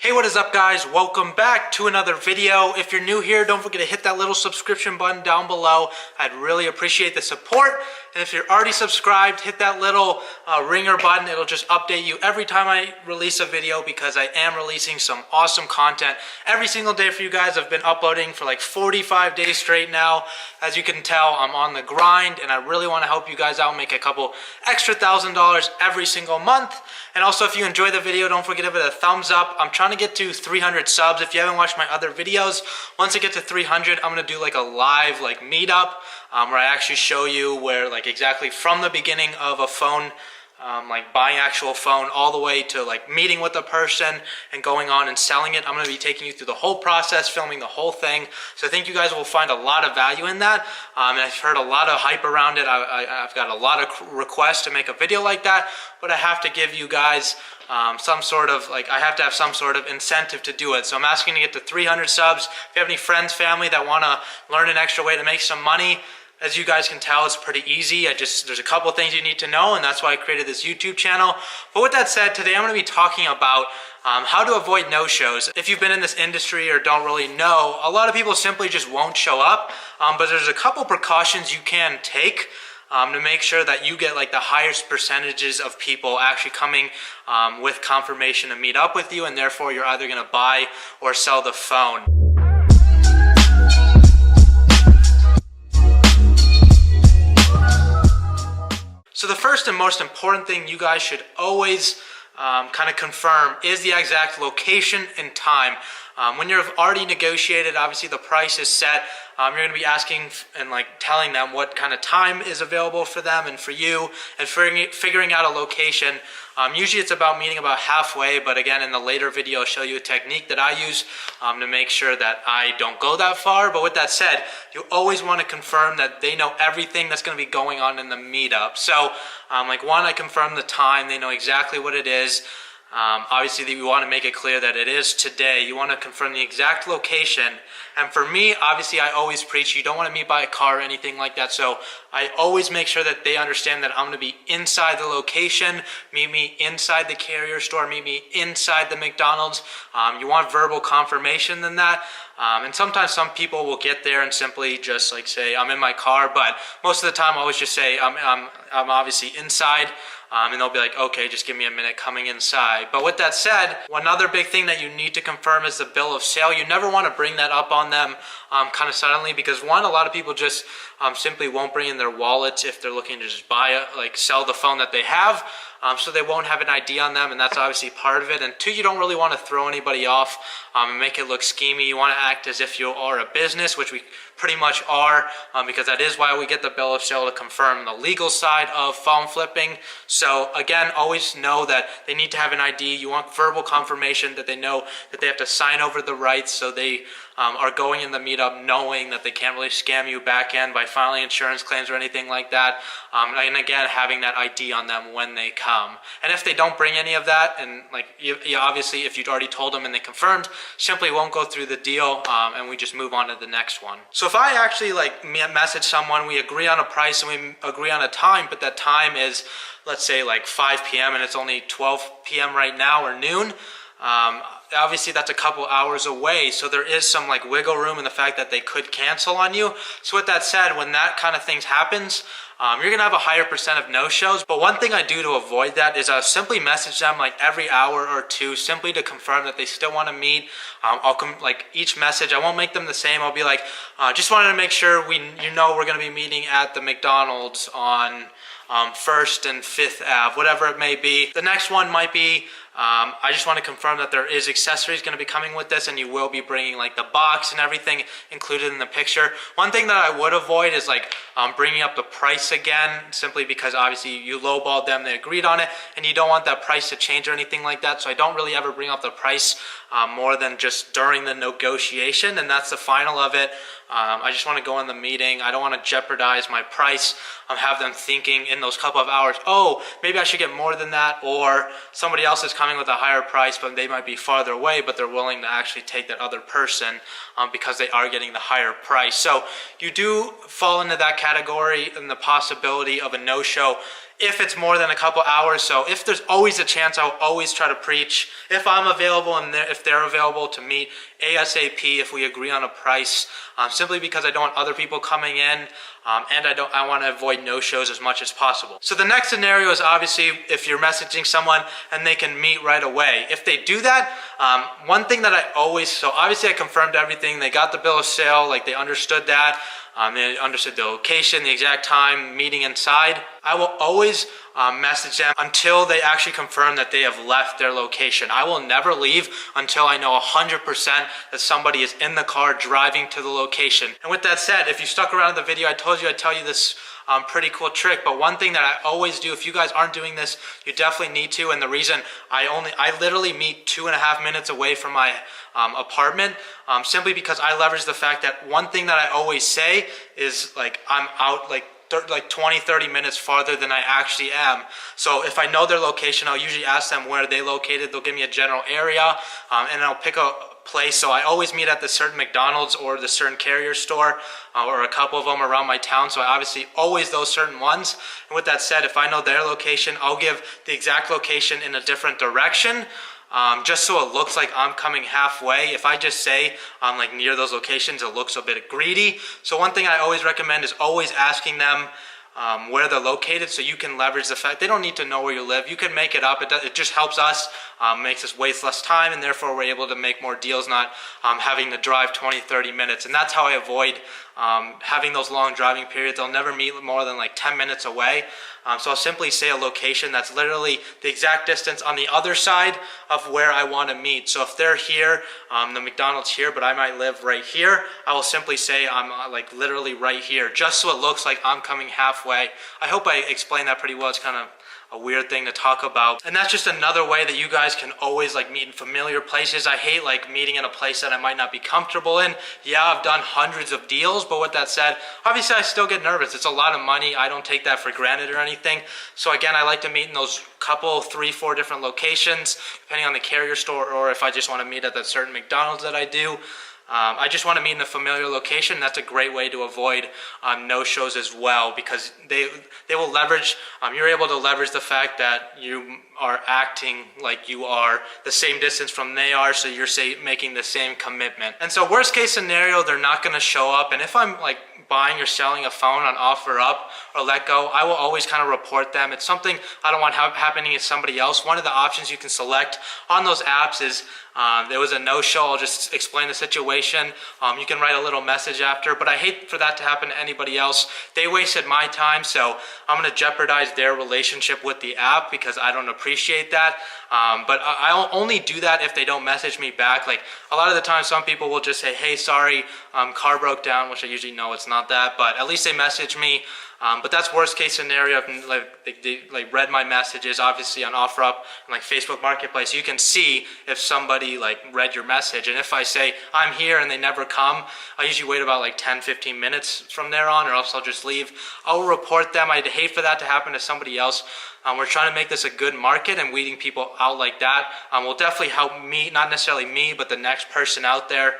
Hey, what is up guys? Welcome back to another video. If you're new here, don't forget to hit that little subscription button down below. I'd really appreciate the support. And if you're already subscribed, hit that little ringer button. It'll just update you every time I release a video because I am releasing some awesome content every single day for you guys. I've been uploading for like 45 days straight now. As you can tell, I'm on the grind and I really want to help you guys out, make a couple extra $1,000 every single month. And also, if you enjoy the video, don't forget to give it a thumbs up. I'm trying to get to 300 subs. If you haven't watched my other videos, once I get to 300, I'm gonna do like a live meetup where I actually show you where exactly from the beginning of a phone, buying actual phone all the way to meeting with a person and going on and selling it. I'm going to be taking you through the whole process, filming the whole thing. So I think you guys will find a lot of value in that. And I've heard a lot of hype around it. I've got a lot of requests to make a video like that, but I have to give you guys some sort of I have to have some sort of incentive to do it. So I'm asking to get to 300 subs. If you have any friends, family that want to learn an extra way to make some money, as you guys can tell, it's pretty easy. There's a couple things you need to know, and that's why I created this YouTube channel. But with that said, today I'm going to be talking about how to avoid no-shows. If you've been in this industry or don't really know, a lot of people simply just won't show up. But there's a couple precautions you can take to make sure that you get the highest percentages of people actually coming with confirmation to meet up with you, and therefore you're either going to buy or sell the phone. So the first and most important thing you guys should always kind of confirm is the exact location and time. When you've already negotiated, obviously the price is set. You're going to be asking and telling them what kind of time is available for them and for you, and figuring out a location. Usually it's about meeting about halfway, but again, in the later video, I'll show you a technique that I use to make sure that I don't go that far. But with that said, you always want to confirm that they know everything that's going to be going on in the meetup. So one, I confirm the time. They know exactly what it is. Obviously, you want to make it clear that it is today. You want to confirm the exact location. And for me, obviously, I always preach you don't want to meet by a car or anything like that. So I always make sure that they understand that I'm going to be inside the location. Meet me inside the carrier store. Meet me inside the McDonald's. You want verbal confirmation than that. And sometimes some people will get there and simply just say, I'm in my car. But most of the time, I always just say, I'm obviously inside. And they'll be like, okay, just give me a minute coming inside. But with that said, one other big thing that you need to confirm is the bill of sale. You never want to bring that up on them kind of suddenly, because one, a lot of people just simply won't bring in their wallets if they're looking to just buy sell the phone that they have. So they won't have an ID on them, and that's obviously part of it. And two, you don't really want to throw anybody off and make it look schemy. You want to act as if you are a business, which we pretty much are, because that is why we get the bill of sale, to confirm the legal side of phone flipping. So again, always know that they need to have an ID. You want verbal confirmation that they know that they have to sign over the rights, so they are going in the meetup knowing that they can't really scam you back end by filing insurance claims or anything like that. And again, having that ID on them when they come. And if they don't bring any of that, and you obviously, if you'd already told them and they confirmed, simply won't go through the deal, and we just move on to the next one. So if I actually message someone, we agree on a price and we agree on a time, but that time is, let's say 5 p.m. and it's only 12 p.m. right now, or noon. Obviously that's a couple hours away, so there is some wiggle room in the fact that they could cancel on you. So with that said, when that kind of things happens, you're gonna have a higher percent of no-shows. But one thing I do to avoid that is I'll simply message them every hour or two, simply to confirm that they still want to meet. I'll each message, I won't make them the same. I'll be just wanted to make sure we're gonna be meeting at the McDonald's on 1st and 5th Ave, whatever it may be. The next one might be, I just want to confirm that there is accessories going to be coming with this, and you will be bringing the box and everything included in the picture. One thing that I would avoid is bringing up the price again, simply because obviously you lowballed them, they agreed on it, and you don't want that price to change or anything like that. So I don't really ever bring up the price more than just during the negotiation, and that's the final of it. I just want to go in the meeting. I don't want to jeopardize my price. Have them thinking in those couple of hours, oh, maybe I should get more than that, or somebody else is coming with a higher price, but they might be farther away, but they're willing to actually take that other person because they are getting the higher price. So you do fall into that category and the possibility of a no-show if it's more than a couple hours. So if there's always a chance, I'll always try to preach if I'm available and if they're available to meet ASAP if we agree on a price, simply because I don't want other people coming in, and I want to avoid no-shows as much as possible. So the next scenario is obviously if you're messaging someone and they can meet right away. If they do that, one thing that so obviously I confirmed everything. They got the bill of sale, like they understood that. They understood the location, the exact time, meeting inside. I will always message them until they actually confirm that they have left their location. I will never leave until I know 100% that somebody is in the car driving to the location. And with that said, if you stuck around the video, I told you I'd tell you this pretty cool trick. But one thing that I always do, if you guys aren't doing this, you definitely need to. And the reason I literally meet 2.5 minutes away from my apartment, simply because I leverage the fact that one thing that I always say is like I'm out like 20-30 minutes farther than I actually am. So if I know their location, I'll usually ask them where they located. They'll give me a general area, and I'll pick a place. So I always meet at the certain McDonald's or the certain carrier store, or a couple of them around my town. So I obviously always those certain ones. And with that said, if I know their location, I'll give the exact location in a different direction, just so it looks like I'm coming halfway. If I just say I'm like near those locations, it looks a bit greedy. So one thing I always recommend is always asking them where they're located, so you can leverage the fact they don't need to know where you live. You can make it up. It just helps us, makes us waste less time, and therefore we're able to make more deals, not having to drive 20-30 minutes. And that's how I avoid having those long driving periods. I'll never meet more than like 10 minutes away. So I'll simply say a location that's literally the exact distance on the other side of where I want to meet. So if they're here, the McDonald's here, but I might live right here, I will simply say I'm like literally right here, just so it looks like I'm coming halfway. I hope I explained that pretty well. It's kind of a weird thing to talk about. And that's just another way that you guys can always like meet in familiar places. I hate like meeting in a place that I might not be comfortable in. Yeah, I've done hundreds of deals, but with that said, obviously I still get nervous. It's a lot of money. I don't take that for granted or anything. So again, I like to meet in those couple, 3-4 different locations, depending on the carrier store, or if I just want to meet at that certain McDonald's that I do. I just want to meet in a familiar location. That's a great way to avoid no-shows as well, because they will leverage, you're able to leverage the fact that you are acting like you are the same distance from they are, so you're making the same commitment. And so worst case scenario, they're not going to show up. And if I'm like buying or selling a phone on OfferUp or Letgo, I will always kind of report them. It's something I don't want happening to somebody else. One of the options you can select on those apps is there was a no-show. I'll just explain the situation. You can write a little message after, but I hate for that to happen to anybody else. They wasted my time, so I'm going to jeopardize their relationship with the app because I don't appreciate that. But I'll only do that if they don't message me back. Like a lot of the time, some people will just say, hey, sorry, car broke down, which I usually know it's not that, but at least they message me. But that's worst case scenario. If they read my messages, obviously on OfferUp and like Facebook Marketplace, you can see if somebody like read your message. And if I say I'm here and they never come, I usually wait about like 10-15 minutes from there on, or else I'll just leave. I'll report them. I'd hate for that to happen to somebody else. We're trying to make this a good market, and weeding people out like that will definitely help me, not necessarily me, but the next person out there.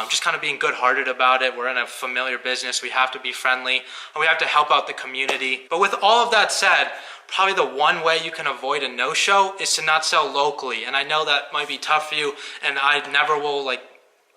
Just kind of being good-hearted about it. We're in a familiar business. We have to be friendly, and we have to help out the community. But with all of that said, probably the one way you can avoid a no-show is to not sell locally. And I know that might be tough for you, and I never will like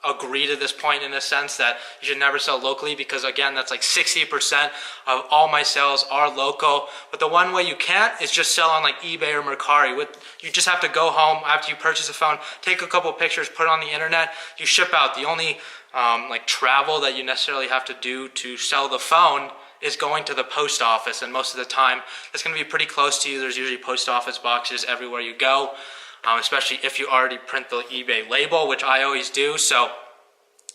agree to this point in a sense that you should never sell locally, because again, that's like 60% of all my sales are local. But the one way you can't is just sell on like eBay or Mercari. You just have to go home after you purchase a phone, take a couple pictures, put it on the internet, you ship out. The only like travel that you necessarily have to do to sell the phone is going to the post office, and most of the time that's going to be pretty close to you. There's usually post office boxes everywhere you go. Especially if you already print the eBay label, which I always do. So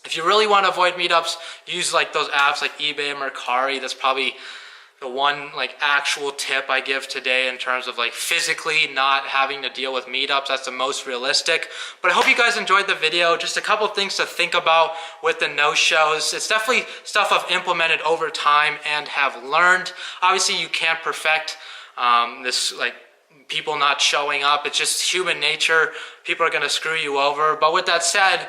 if you really want to avoid meetups, use like those apps like eBay and Mercari. That's probably the one like actual tip I give today in terms of like physically not having to deal with meetups. That's the most realistic. But I hope you guys enjoyed the video. Just a couple things to think about with the no-shows. It's definitely stuff I've implemented over time and have learned. Obviously you can't perfect this like people not showing up. It's just human nature. People are going to screw you over. But with that said,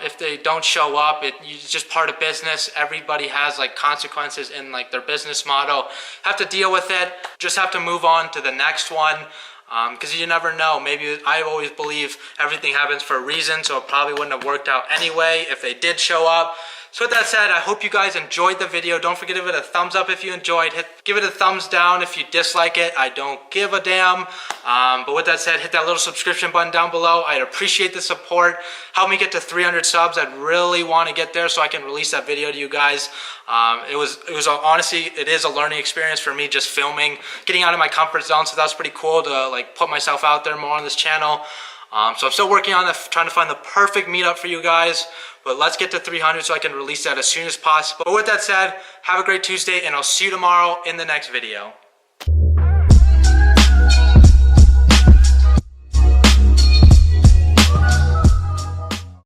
If they don't show up, it's just part of business. Everybody has like consequences in like their business model. Have to deal with it. Just have to move on to the next one. Because you never know. Maybe I always believe everything happens for a reason, so it probably wouldn't have worked out anyway if they did show up. So with that said, I hope you guys enjoyed the video. Don't forget to give it a thumbs up if you enjoyed. Give it a thumbs down if you dislike it. I don't give a damn. But with that said, hit that little subscription button down below. I'd appreciate the support. Help me get to 300 subs. I'd really want to get there so I can release that video to you guys. It was honestly, it is a learning experience for me, just filming, getting out of my comfort zone. So that was pretty cool to like put myself out there more on this channel. So I'm still working on trying to find the perfect meetup for you guys. But let's get to 300 so I can release that as soon as possible. But with that said, have a great Tuesday, and I'll see you tomorrow in the next video.